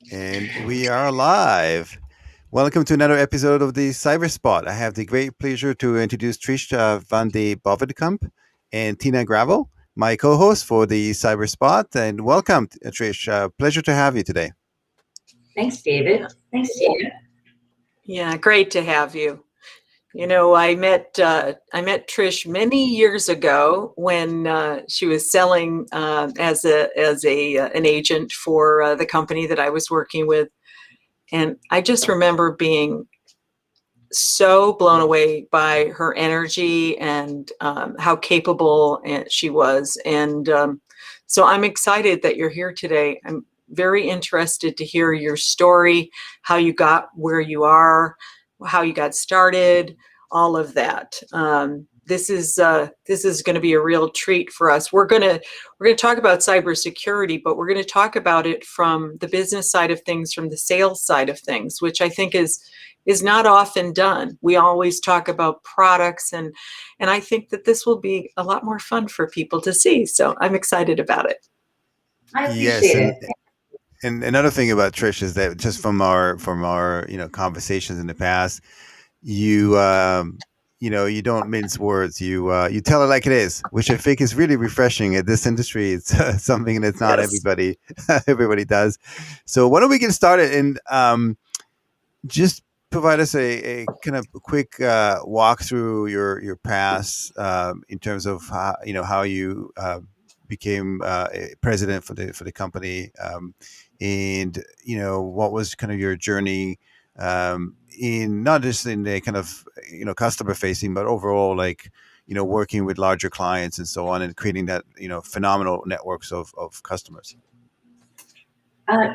And we are live. Welcome to another episode of the Cyber Spot. I have the great pleasure to introduce Trish Van de Bovenkamp and Tina Gravel, my co-host for the Cyber Spot. And welcome, Trish. Pleasure to have you today. Thanks, David. Thanks, Tina. Yeah, great to have you. I met Trish many years ago when she was selling as an agent for the company that I was working with, and I just remember being so blown away by her energy and how capable she was. And so I'm excited that you're here today. I'm very interested to hear your story, how you got where you are, how you got started, all of that. This is going to be a real treat for us. We're going to talk about cybersecurity, but we're going to talk about it from the business side of things, from the sales side of things, which I think is not often done. We always talk about products, and I think that this will be a lot more fun for people to see. So I'm excited about it. I Yes, appreciate it. and another thing about Trish is that just from our conversations in the past, you you don't mince words. You tell it like it is, which I think is really refreshing at this industry. It's something that's not Yes. everybody does. So why don't we get started and just provide us a kind of quick walk through your past in terms of how you became a president for the company, and what was kind of your journey in not just in the kind of customer facing, but overall, like working with larger clients and so on, and creating that phenomenal networks of customers.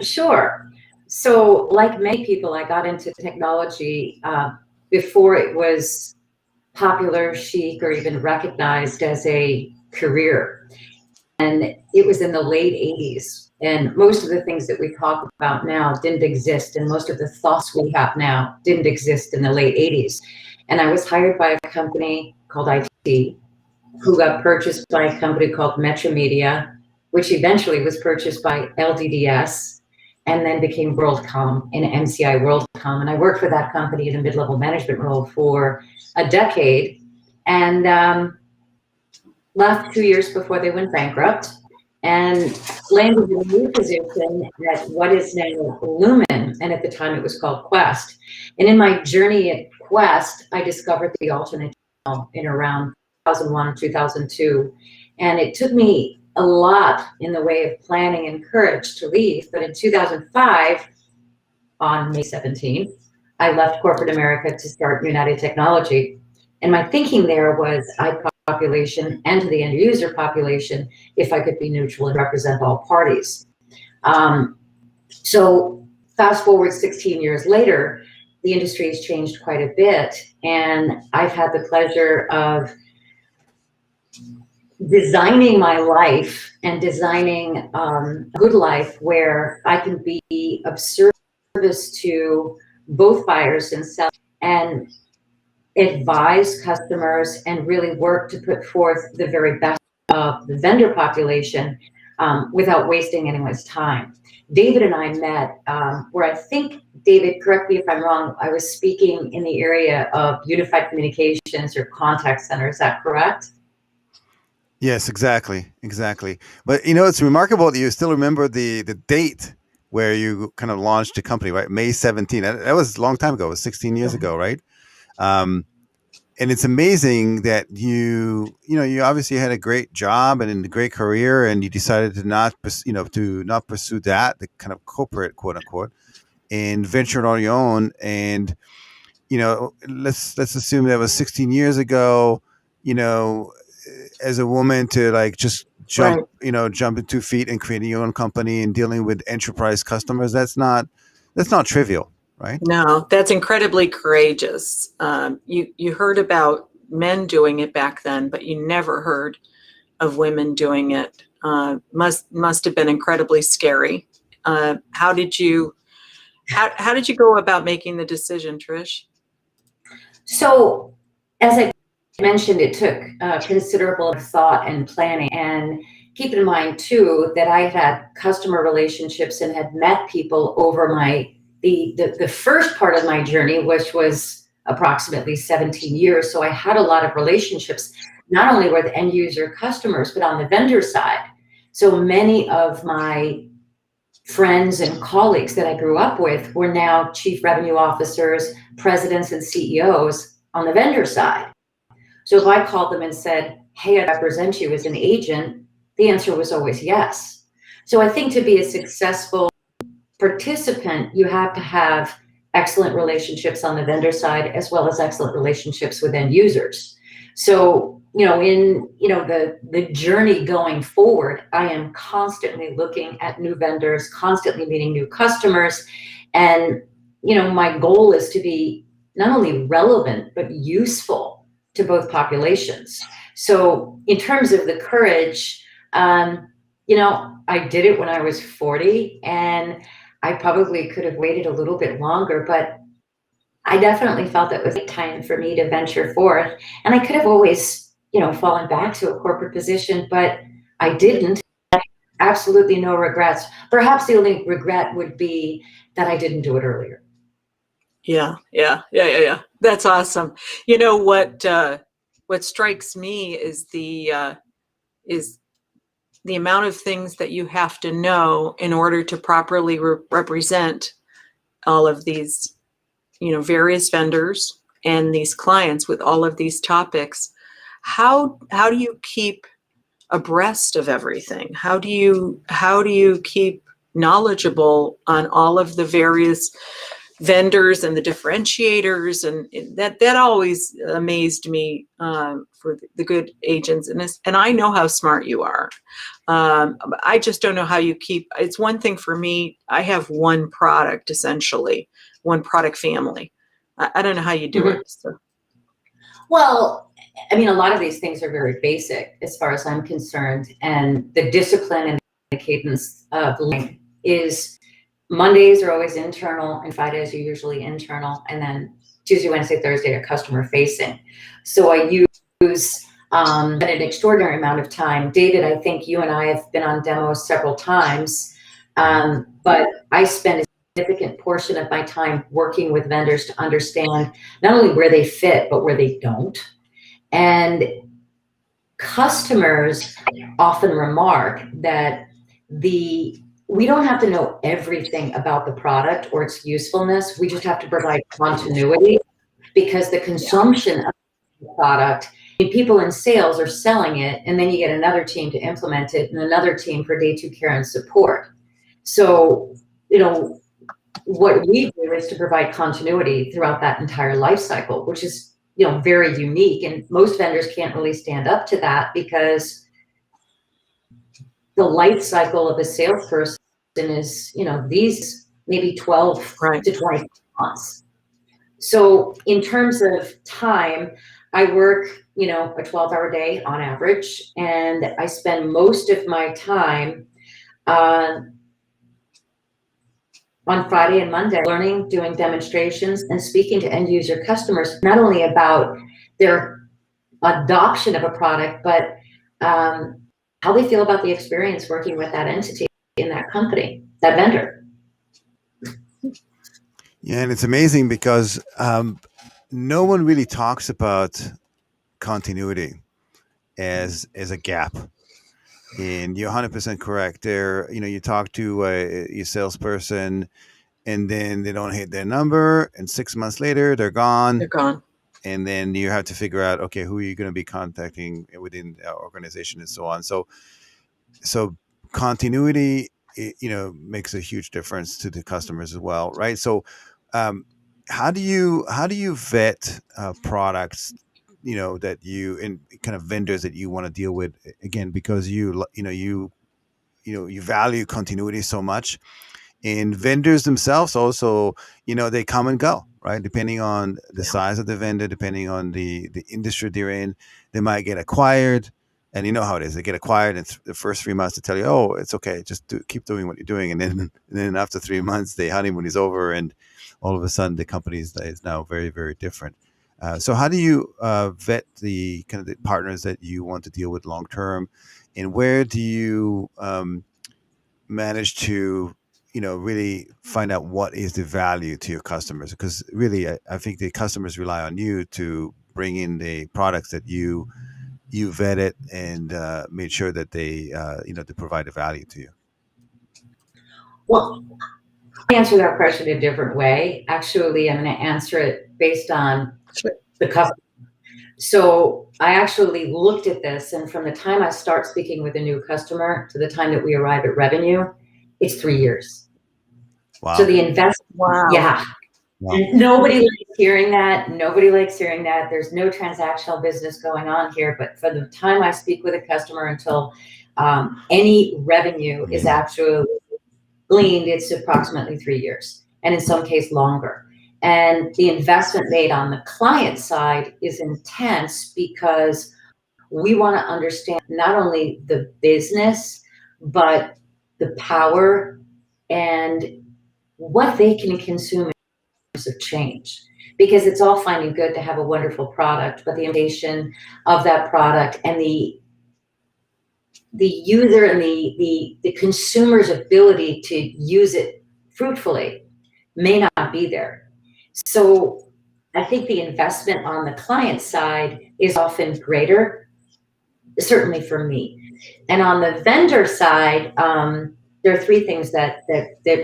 Sure. So, like many people, I got into technology before it was popular, chic, or even recognized as a career. And it was in the late 80s. And most of the things that we talk about now didn't exist. And most of the thoughts we have now didn't exist in the late 80s. And I was hired by a company called IT, who got purchased by a company called Metro Media, which eventually was purchased by LDDS and then became WorldCom and MCI WorldCom. And I worked for that company in a mid-level management role for a decade and left 2 years before they went bankrupt and landed in a new position at what is now Lumen, and at the time it was called Quest. And in my journey at Quest, I discovered the alternate channel in around 2001, 2002. And it took me a lot in the way of planning and courage to leave. But in 2005, on May 17th, I left corporate America to start United Technology. And my thinking there was population and to the end user population if I could be neutral and represent all parties. So fast forward 16 years later, the industry has changed quite a bit, and I've had the pleasure of designing my life and designing a good life where I can be of service to both buyers and sellers and advise customers and really work to put forth the very best of the vendor population without wasting anyone's time. David and I met where I think, David, correct me if I'm wrong, I was speaking in the area of unified communications or contact center. Is that correct? Yes, exactly. But it's remarkable that you still remember the date where you kind of launched the company, right? May 17th. That was a long time ago. It was 16 years ago, right? And it's amazing that you obviously had a great job and a great career, and you decided to not pursue that, the kind of corporate, quote unquote, and ventured on your own. And let's assume that was 16 years ago. As a woman to like just jump in 2 feet and creating your own company and dealing with enterprise customers, that's not trivial, right? No, that's incredibly courageous. You heard about men doing it back then, but you never heard of women doing it. Must have been incredibly scary. How did you go about making the decision, Trish? So, as I mentioned, it took considerable thought and planning. And keep in mind too that I had customer relationships and had met people over the first part of my journey, which was approximately 17 years. So I had a lot of relationships, not only with end user customers, but on the vendor side. So many of my friends and colleagues that I grew up with were now chief revenue officers, presidents, and CEOs on the vendor side. So if I called them and said, hey, I represent you as an agent, the answer was always yes. So I think to be a successful participant, you have to have excellent relationships on the vendor side as well as excellent relationships with end users. So, in the journey going forward, I am constantly looking at new vendors, constantly meeting new customers. And, my goal is to be not only relevant, but useful to both populations. So in terms of the courage, I did it when I was 40, and I probably could have waited a little bit longer, but I definitely felt it was time for me to venture forth. And I could have always, fallen back to a corporate position, but I didn't. Absolutely no regrets. Perhaps the only regret would be that I didn't do it earlier. Yeah. That's awesome. You know what strikes me is the amount of things that you have to know in order to properly represent all of these, various vendors and these clients with all of these topics. How do you keep abreast of everything? How do you keep knowledgeable on all of the various vendors and the differentiators? And that always amazed me for the good agents. And I know how smart you are. I just don't know how you keep. It's one thing for me. I have one product, essentially, one product family. I don't know how you do it. So. Well, I mean, a lot of these things are very basic as far as I'm concerned. And the discipline and the cadence of life is Mondays are always internal and Fridays are usually internal. And then Tuesday, Wednesday, Thursday are customer facing. So I use an extraordinary amount of time. David, I think you and I have been on demos several times, but I spend a significant portion of my time working with vendors to understand not only where they fit, but where they don't. And customers often remark that we don't have to know everything about the product or its usefulness. We just have to provide continuity, because the consumption of the product, people in sales are selling it, and then you get another team to implement it and another team for day 2 care and support. So, what we do is to provide continuity throughout that entire life cycle, which is, very unique. And most vendors can't really stand up to that, because the life cycle of a salesperson is, these maybe 12 to 20 months. So in terms of time, I work, a 12-hour day on average, and I spend most of my time on Friday and Monday learning, doing demonstrations, and speaking to end user customers, not only about their adoption of a product, but how they feel about the experience working with that entity in that company, that vendor. Yeah, and it's amazing because no one really talks about continuity as a gap. And you're 100% correct there. You talk to your salesperson, and then they don't hit their number, and 6 months later they're gone. They're gone. And then you have to figure out, okay, who are you going to be contacting within our organization and so on. So continuity, makes a huge difference to the customers as well, right? So how do you vet products, that you and kind of vendors that you want to deal with, again, because you value continuity so much. And vendors themselves also, they come and go, right? Depending on the size of the vendor, depending on the industry they're in, they might get acquired. And you know how it is. They get acquired in the first 3 months to tell you, oh, it's okay, just keep doing what you're doing. And then after 3 months, the honeymoon is over, and all of a sudden the company is now very, very different. So how do you vet the kind of the partners that you want to deal with long term? and where do you manage to really find out what is the value to your customers? Because really, I think the customers rely on you to bring in the products that you vetted and made sure that they provide a value to you. Well, I answer that question a different way. Actually, I'm going to answer it based on the customer. So I actually looked at this, and from the time I start speaking with a new customer to the time that we arrive at revenue, it's 3 years. Wow. So the investment, Wow. yeah. Wow. Nobody likes hearing that. Nobody likes hearing that. There's no transactional business going on here. But from the time I speak with a customer until any revenue is actually gleaned, it's approximately 3 years, and in some case longer. And the investment made on the client side is intense because we want to understand not only the business, but the power and what they can consume of change. Because it's all fine and good to have a wonderful product, but the innovation of that product and the user and the consumer's ability to use it fruitfully may not be there. So I think the investment on the client side is often greater, certainly for me. And on the vendor side, there are three things that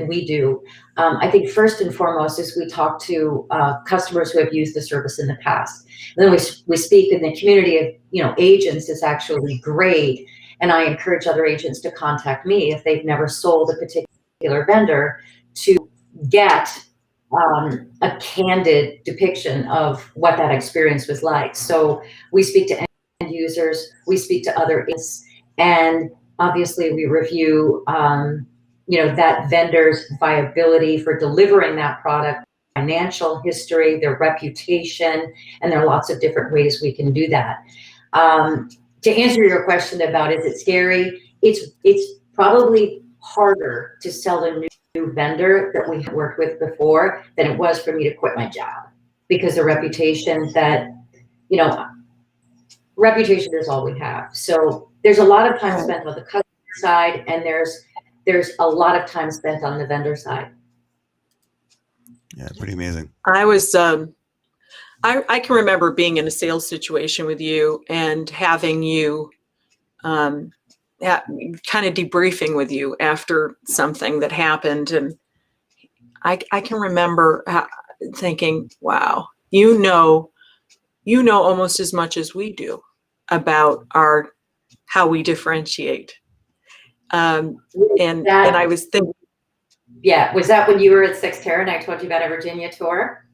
we do. I think first and foremost is we talk to customers who have used the service in the past. And then we speak in the community of agents is actually great. And I encourage other agents to contact me if they've never sold a particular vendor to get a candid depiction of what that experience was like. So we speak to end users, we speak to other agents, and obviously we review that vendor's viability for delivering that product, financial history, their reputation, and there are lots of different ways we can do that. To answer your question about is it scary, it's probably harder to sell a new vendor that we have worked with before than it was for me to quit my job, because the reputation that reputation is all we have. So there's a lot of time spent on the customer side, and there's a lot of time spent on the vendor side. Yeah, pretty amazing. I was I can remember being in a sales situation with you and having you kind of debriefing with you after something that happened, and I can remember thinking, wow, you know almost as much as we do about how we differentiate. And I was thinking, yeah, was that when you were at Sixterra and I told you about a Virginia tour?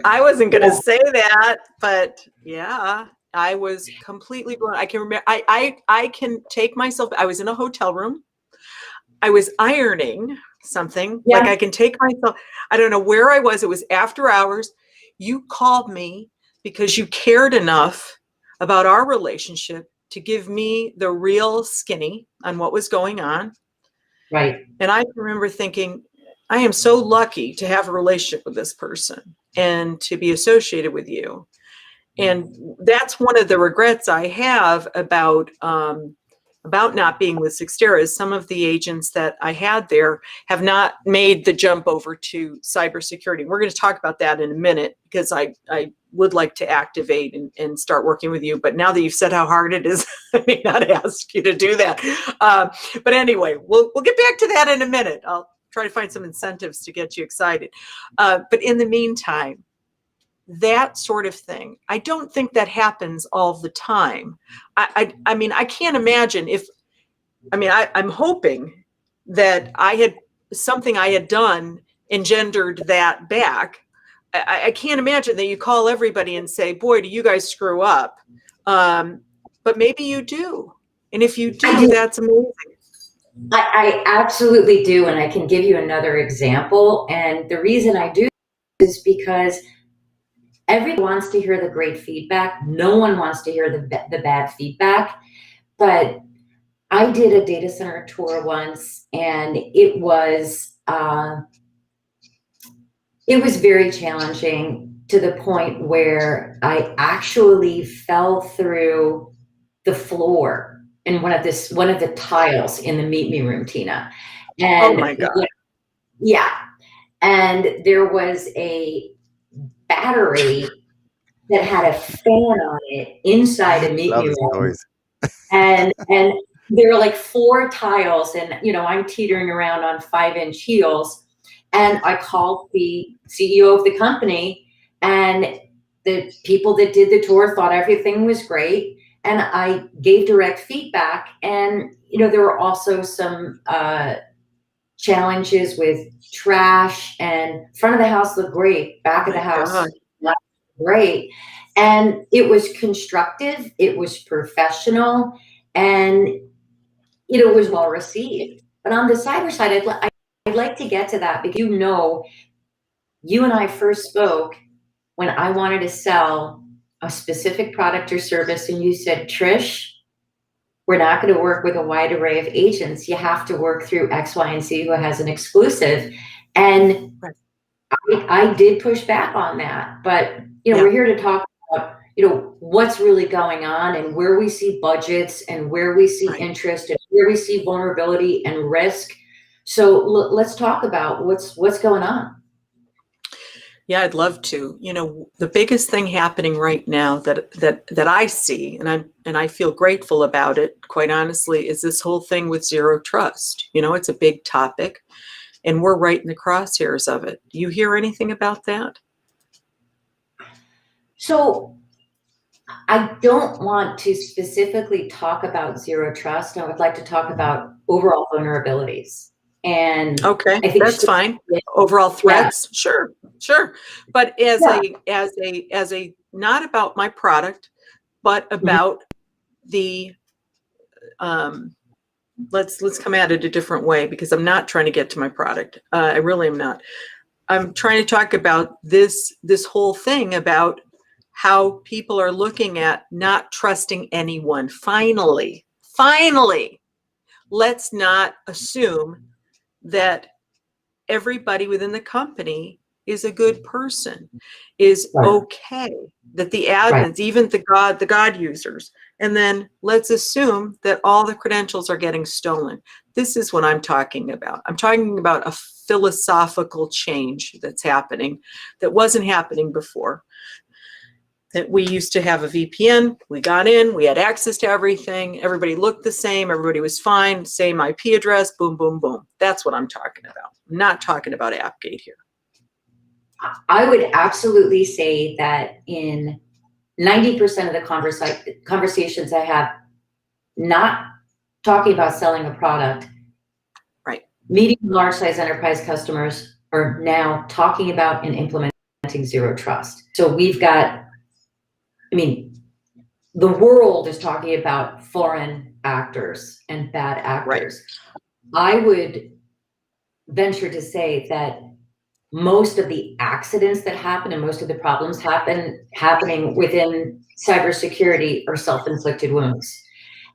I wasn't going to say that, but yeah, I was completely blown. I can remember, I can take myself, I was in a hotel room. I was ironing something. Yeah. Like I can take myself, I don't know where I was. It was after hours. You called me because you cared enough about our relationship to give me the real skinny on what was going on. Right. And I can remember thinking, I am so lucky to have a relationship with this person and to be associated with you. And that's one of the regrets I have about not being with Sixterra is some of the agents that I had there have not made the jump over to cybersecurity. We're going to talk about that in a minute because I would like to activate and start working with you. But now that you've said how hard it is, I may not ask you to do that. But anyway, we'll get back to that in a minute. I'll try to find some incentives to get you excited. But in the meantime, that sort of thing, I don't think that happens all the time. I mean, I can't imagine I'm hoping that something I had done engendered that back. I can't imagine that you call everybody and say, boy, do you guys screw up. But maybe you do. And if you do, that's amazing. I absolutely do. And I can give you another example. And the reason I do is because everyone wants to hear the great feedback. No one wants to hear the bad feedback. But I did a data center tour once, and it was very challenging to the point where I actually fell through the floor in one of the tiles in the meet me room, Tina. Oh And my God. yeah. And there was a battery that had a fan on it inside a meet Love me the room. stories. And there were like 4 tiles, and I'm teetering around on 5-inch heels. And I called the CEO of the company, and the people that did the tour thought everything was great. And I gave direct feedback. And, there were also some challenges with trash, and front of the house looked great. Back of the My house, God. not great. And it was constructive. It was professional, and it was well received. But on the cyber side, I'd like to get to that, because you and I first spoke when I wanted to sell a specific product or service, and you said, Trish, we're not going to work with a wide array of agents. You have to work through X, Y, and Z who has an exclusive. And Right. I did push back on that. But, Yeah. we're here to talk about, what's really going on, and where we see budgets, and where we see Right. interest, and where we see vulnerability and risk. So let's talk about what's going on. Yeah, I'd love to. The biggest thing happening right now that I see, and I feel grateful about it, quite honestly, is this whole thing with zero trust. It's a big topic, and we're right in the crosshairs of it. Do you hear anything about that? So I don't want to specifically talk about zero trust. I would like to talk about overall vulnerabilities. And Okay, I think that's fine. Overall threats, sure. But as a not about my product, but about the let's come at it a different way, because I'm not trying to get to my product. I really am not. I'm trying to talk about this whole thing about how people are looking at not trusting anyone. Finally, let's not assume that everybody within the company is a good person, is okay, that the admins, even the God users, and then let's assume that all the credentials are getting stolen. This is what I'm talking about. I'm talking about a philosophical change that's happening that wasn't happening before. That we used to have a VPN, we got in, we had access to everything, everybody looked the same, everybody was fine, same IP address, boom, boom, boom. That's what I'm talking about. I'm not talking about Appgate here. I would absolutely say that in 90% of the conversations I have, not talking about selling a product, right? Medium, large size enterprise customers are now talking about and implementing zero trust. So we've got, the world is talking about foreign actors and bad actors. Right. I would venture to say that most of the accidents that happen and most of the problems happening within cybersecurity are self-inflicted wounds.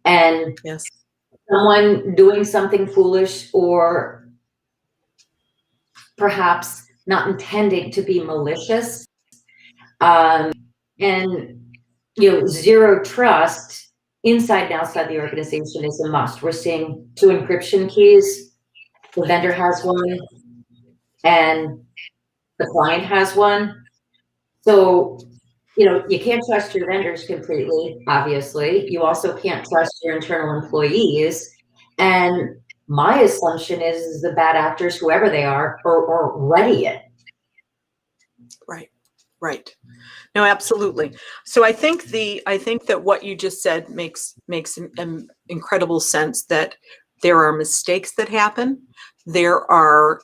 And yes, someone doing something foolish, or perhaps not intending to be malicious. And zero trust inside and outside the organization is a must. We're seeing 2 encryption keys. The vendor has one, and the client has one. So, you can't trust your vendors completely, obviously. You also can't trust your internal employees. And my assumption is the bad actors, whoever they are ready it. Right. No, absolutely. So I think that what you just said makes incredible sense, that there are mistakes that happen. There are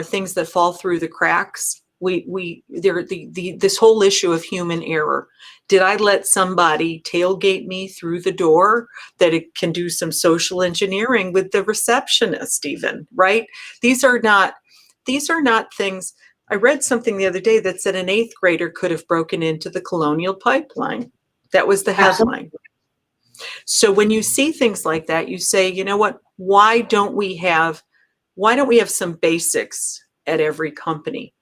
things that fall through the cracks. This whole issue of human error. Did I let somebody tailgate me through the door? That it can do some social engineering with the receptionist even, right? These are not things. I read something the other day that said an 8th grader could have broken into the Colonial Pipeline. That was the headline. So when you see things like that, you say, you know what? Why don't we have some basics at every company?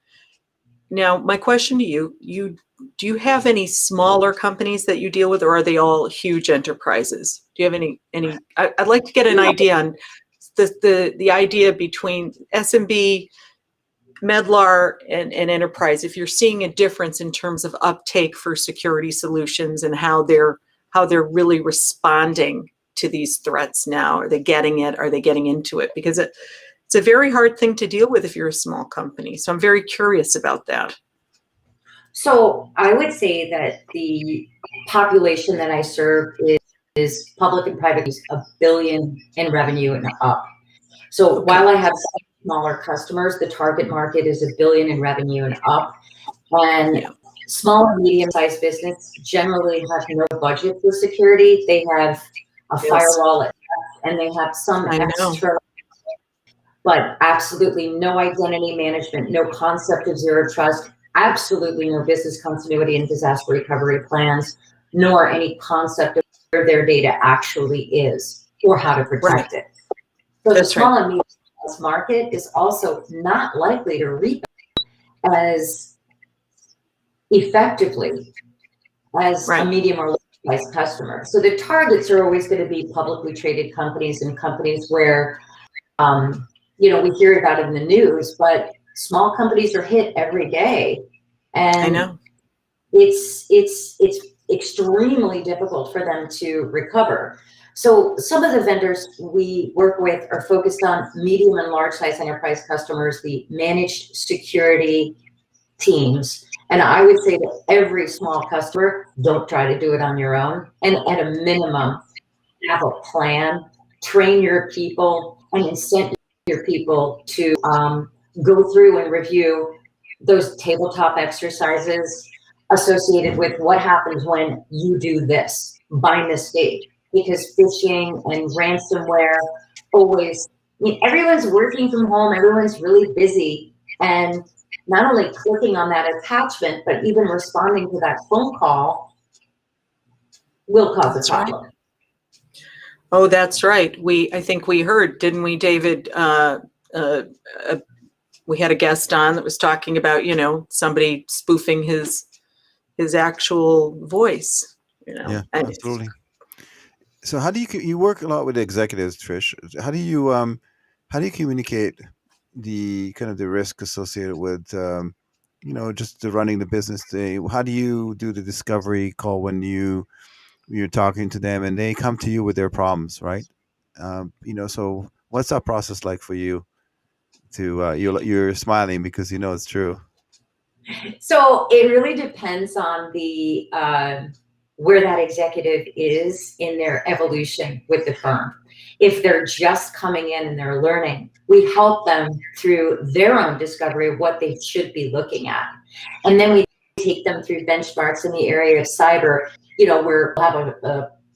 Now, my question to you, do you have any smaller companies that you deal with, or are they all huge enterprises? Do you have any, I'd like to get an idea on the idea between SMB, Medlar, and enterprise, if you're seeing a difference in terms of uptake for security solutions and how they're really responding to these threats now. Are they getting it? Are they getting into it? Because it's a very hard thing to deal with if you're a small company. So I'm very curious about that. So I would say that the population that I serve is public and private is $1 billion in revenue and up. So Okay. while I have some smaller customers, the target market is $1 billion in revenue and up. And Yeah. small and medium-sized business generally have no budget for security. They have a Yes. firewall and they have some I know. extra, but absolutely no identity management, no concept of zero trust, absolutely no business continuity and disaster recovery plans, nor any concept of where their data actually is or how to protect it. So the small and medium-sized market is also not likely to reap as effectively as a medium or large customer. So the targets are always going to be publicly traded companies and companies where, we hear about it in the news, but small companies are hit every day, and I know. it's extremely difficult for them to recover. So some of the vendors we work with are focused on medium and large size enterprise customers, the managed security teams. And I would say that every small customer, don't try to do it on your own. And at a minimum, have a plan, train your people, and incent your people to go through and review those tabletop exercises associated with what happens when you do this by mistake. Because phishing and ransomware always, everyone's working from home, everyone's really busy, and not only clicking on that attachment, but even responding to that phone call will cause a problem. Right. Oh, that's right. I think we heard, didn't we, David? We had a guest on that was talking about, somebody spoofing his actual voice. Yeah, absolutely. So how do you work a lot with executives, Trish? How do you communicate the kind of the risk associated with just the running the business day? How do you do the discovery call when you're talking to them and they come to you with their problems, right? So what's that process like for you? You're smiling because it's true. So it really depends on the where that executive is in their evolution with the firm. If they're just coming in and they're learning, we help them through their own discovery of what they should be looking at. And then we take them through benchmarks in the area of cyber. We'll have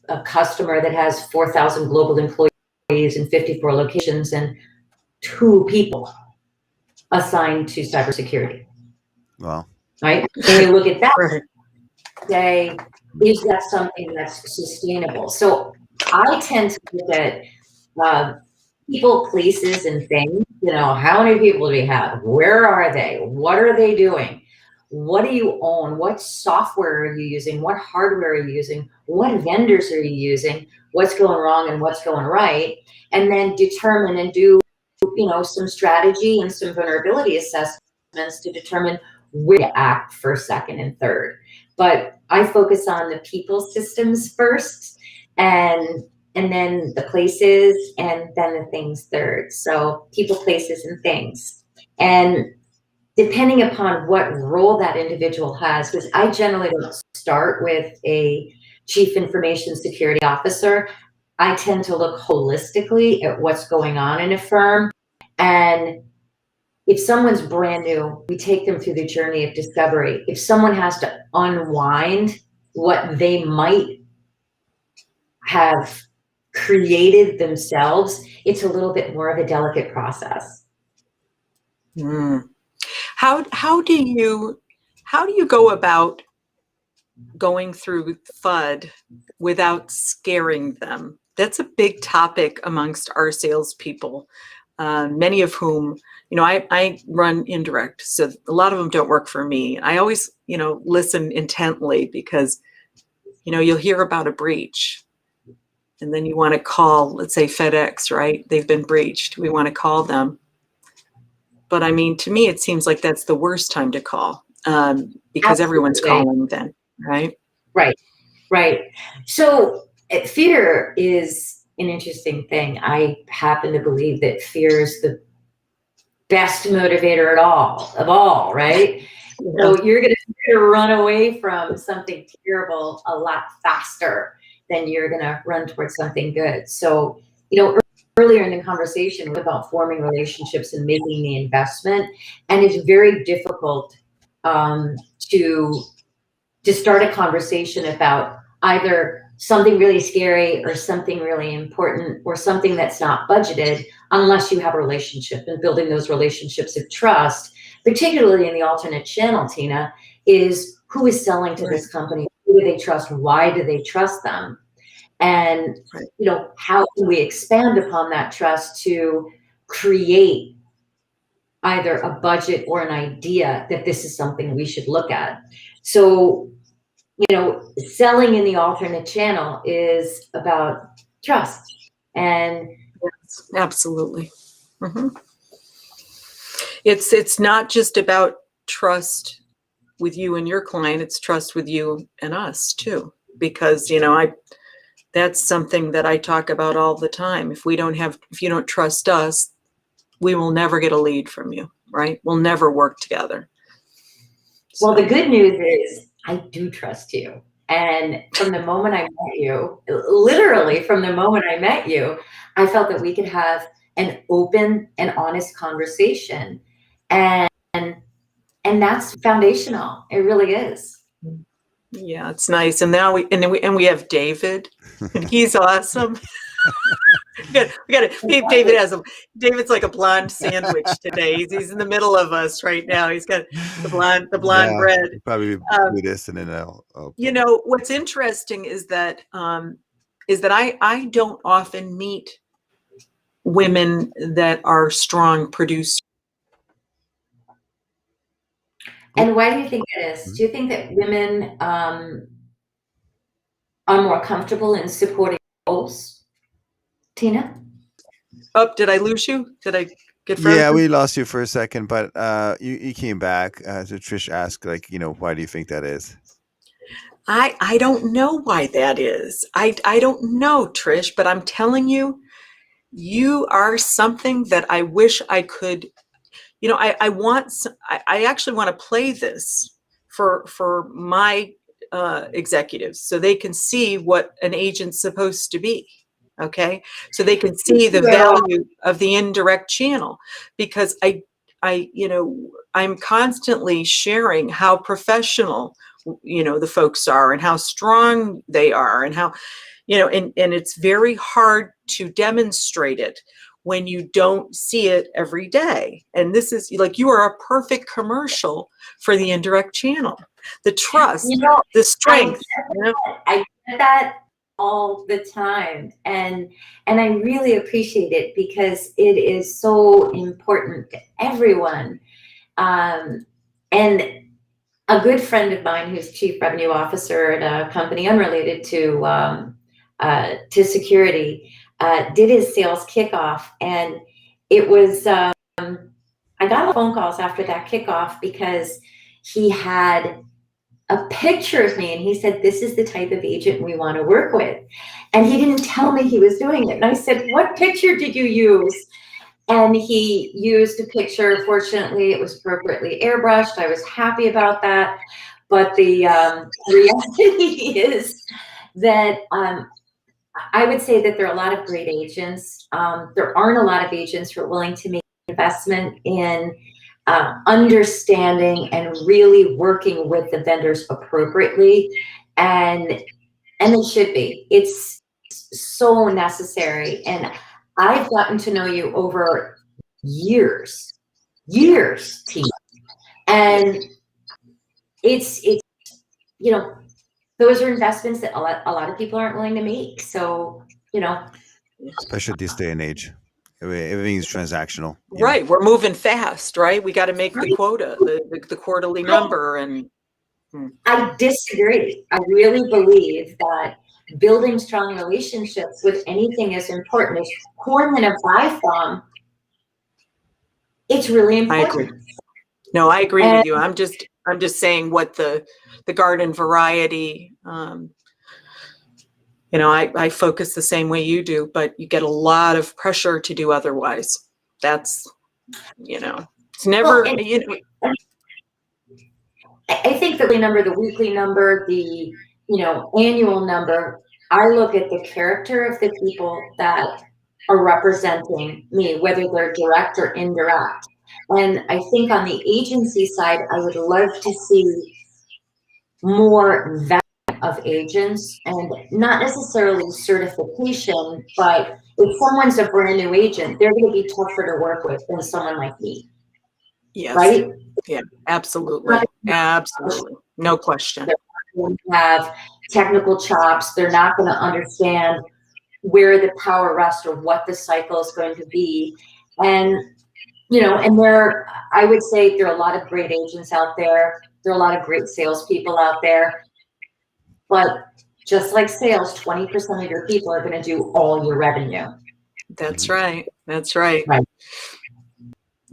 a customer that has 4,000 global employees in 54 locations and 2 people assigned to cybersecurity. Wow. Right? And we look at that, say, is that something that's sustainable? So I tend to look at people, places, and things. How many people do we have? Where are they? What are they doing? What do you own? What software are you using? What hardware are you using? What vendors are you using? What's going wrong and what's going right? And then determine and do, some strategy and some vulnerability assessments to determine where to act first, second, and third. But I focus on the people systems first, and then the places, and then the things third. So people, places, and things. And depending upon what role that individual has, because I generally don't start with a chief information security officer. I tend to look holistically at what's going on in a firm. And if someone's brand new, we take them through the journey of discovery. If someone has to unwind what they might have created themselves, it's a little bit more of a delicate process. How do you go about going through FUD without scaring them? That's a big topic amongst our salespeople. many of whom, I run indirect, so a lot of them don't work for me. I always, listen intently because, you'll hear about a breach and then you want to call, let's say FedEx, right? They've been breached. We want to call them. But I mean, to me, it seems like that's the worst time to call because everyone's calling then, right? Right, right. So fear is an interesting thing. I happen to believe that fear is the best motivator of all, right? Yeah. So you're going to run away from something terrible a lot faster than you're going to run towards something good. So, earlier in the conversation about forming relationships and making the investment, and it's very difficult to start a conversation about either something really scary or something really important or something that's not budgeted unless you have a relationship. And building those relationships of trust, particularly in the alternate channel, Tina, is who is selling to this company? Who do they trust? Why do they trust them? And how can we expand upon that trust to create either a budget or an idea that this is something we should look at? So, selling in the alternate channel is about trust. And yes, absolutely. Mm-hmm. It's not just about trust with you and your client, it's trust with you and us too. Because, that's something that I talk about all the time. If you don't trust us, we will never get a lead from you, right? We'll never work together. So. Well, the good news is I do trust you. And from the moment I met you, literally from the moment I met you, I felt that we could have an open and honest conversation. And that's foundational. It really is. Yeah, it's nice. And now we have David, and he's awesome. we got it. David's like a blonde sandwich today. He's in the middle of us right now. He's got the blonde bread. Probably do this, and then I'll what's interesting is that I don't often meet women that are strong producers. And why do you think that is? Do you think that women are more comfortable in supporting roles, Tina? Oh, did I lose you? Did I get frozen? Yeah, we lost you for a second, but you came back. So Trish asked, why do you think that is? I don't know why that is. I don't know, Trish, but I'm telling you, you are something that I wish I could. I actually want to play this for my executives so they can see what an agent's supposed to be. Okay, so they can see the value of the indirect channel, because I'm constantly sharing how professional the folks are and how strong they are and how and it's very hard to demonstrate it when you don't see it every day. And this is you are a perfect commercial for the indirect channel. The trust, the strength. I get that all the time, and I really appreciate it because it is so important to everyone. And a good friend of mine who's chief revenue officer at a company unrelated to security did his sales kickoff, and it was I got phone calls after that kickoff because he had a picture of me and he said, this is the type of agent we want to work with. And he didn't tell me he was doing it. And I said, what picture did you use? And he used a picture. Fortunately, it was appropriately airbrushed. I was happy about that. But the reality is that I would say that there are a lot of great agents. There aren't a lot of agents who are willing to make investment in understanding and really working with the vendors appropriately, and they should be. It's so necessary, and I've gotten to know you over years, Tina, and it's those are investments that a lot of people aren't willing to make. So especially this day and age. everything's transactional. Right. We're moving fast, right? We got to make the quota, the quarterly number. And I disagree. I really believe that building strong relationships with anything as important as corn and a buy from, it's really important. I agree. No, I agree with you. I'm just saying what the garden variety, I focus the same way you do, but you get a lot of pressure to do otherwise. That's, it's never, I think the number, the weekly number, the, annual number, I look at the character of the people that are representing me, whether they're direct or indirect. And I think on the agency side, I would love to see more vetting of agents, and not necessarily certification, but if someone's a brand new agent, they're going to be tougher to work with than someone like me. Yes. Right? Yeah, absolutely. Absolutely. No question. They're not going to have technical chops. They're not going to understand where the power rests or what the cycle is going to be. And, I would say there are a lot of great agents out there. There are a lot of great salespeople out there. But just like sales, 20% of your people are going to do all your revenue. That's right. That's right.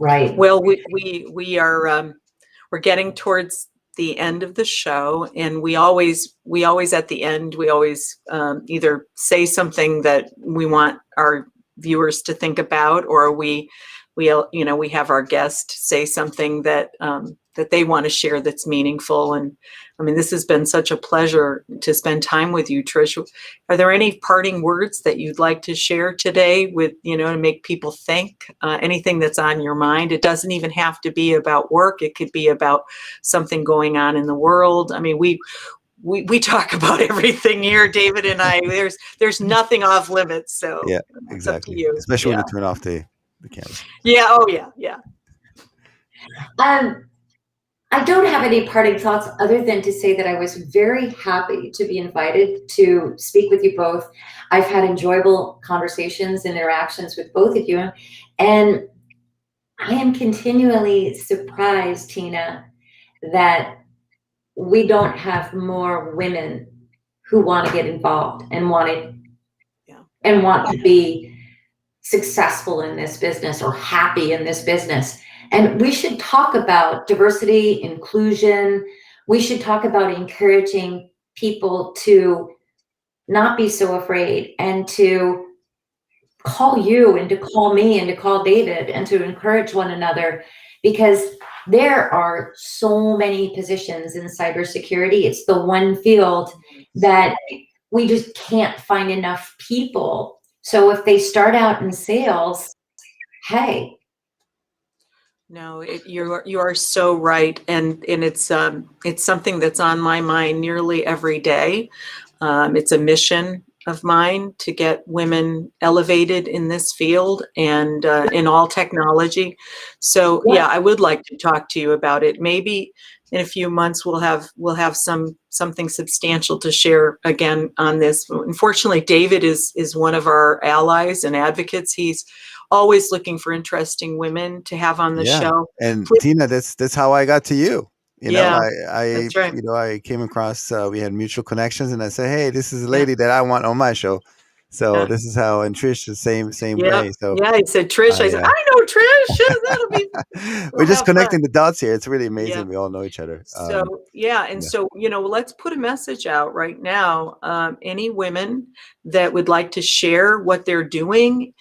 Right. Well, we are we're getting towards the end of the show, and we always at the end either say something that we want our viewers to think about, or we have our guest say something that they want to share that's meaningful. And I mean, this has been such a pleasure to spend time with you, Trish. Are there any parting words that you'd like to share today with, to make people think, anything that's on your mind? It doesn't even have to be about work. It could be about something going on in the world. I mean, we talk about everything here, David and I. There's nothing off limits. So yeah, exactly. You. Especially when you turn off the camera. Yeah. Oh yeah. Yeah. I don't have any parting thoughts other than to say that I was very happy to be invited to speak with you both. I've had enjoyable conversations and interactions with both of you. And I am continually surprised, Tina, that we don't have more women who want to get involved and want to be successful in this business or happy in this business. And we should talk about diversity, inclusion. We should talk about encouraging people to not be so afraid, and to call you and to call me and to call David and to encourage one another, because there are so many positions in cybersecurity. It's the one field that we just can't find enough people. So if they start out in sales, hey. No, you are so right, and it's something that's on my mind nearly every day. It's a mission of mine to get women elevated in this field and in all technology. So yeah, I would like to talk to you about it. Maybe in a few months we'll have something substantial to share again on this. Unfortunately, David is one of our allies and advocates. He's always looking for interesting women to have on the show. And Tina, that's how I got to you. That's right. I came across, we had mutual connections, and I said, hey, this is a lady that I want on my show. So this is how, and Trish the same way. So yeah, he said Trish. I said, I know Trish. That'll be. We're just connecting the dots here. It's really amazing. Yeah. We all know each other. So so let's put a message out right now. Any women that would like to share what they're doing,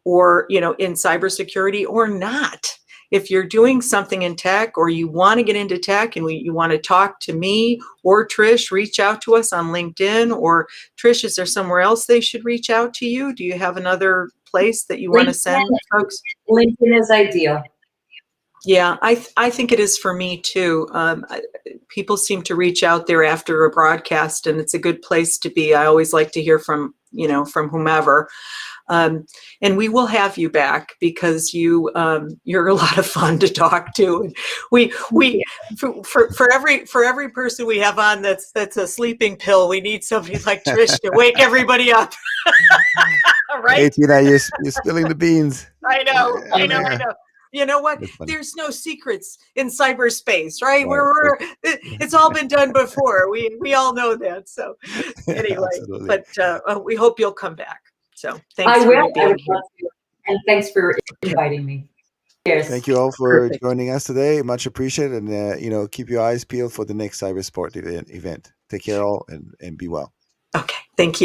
or in cybersecurity or not. If you're doing something in tech, or you want to get into tech and you want to talk to me or Trish, reach out to us on LinkedIn. Or Trish, is there somewhere else they should reach out to you? Do you have another place that you want to send folks? LinkedIn is ideal. Yeah, I think it is for me too. People seem to reach out there after a broadcast, and it's a good place to be. I always like to hear from whomever. And we will have you back, because you're a lot of fun to talk to. And for every person we have on that's a sleeping pill, we need somebody like Trish to wake everybody up. Right? Hey, Tina, you're spilling the beans. I know. I know. I Yeah. know. You know what? That's funny. There's no secrets in cyberspace, right? Right. It's all been done before. We all know that. So anyway, Absolutely. but we hope you'll come back. So thanks I for will. you I being would here. love to. And thanks for inviting me. Yes. Thank you all for Perfect. joining us today. Much appreciated. And, keep your eyes peeled for the next cyber sport event. Take care all and be well. Okay. Thank you.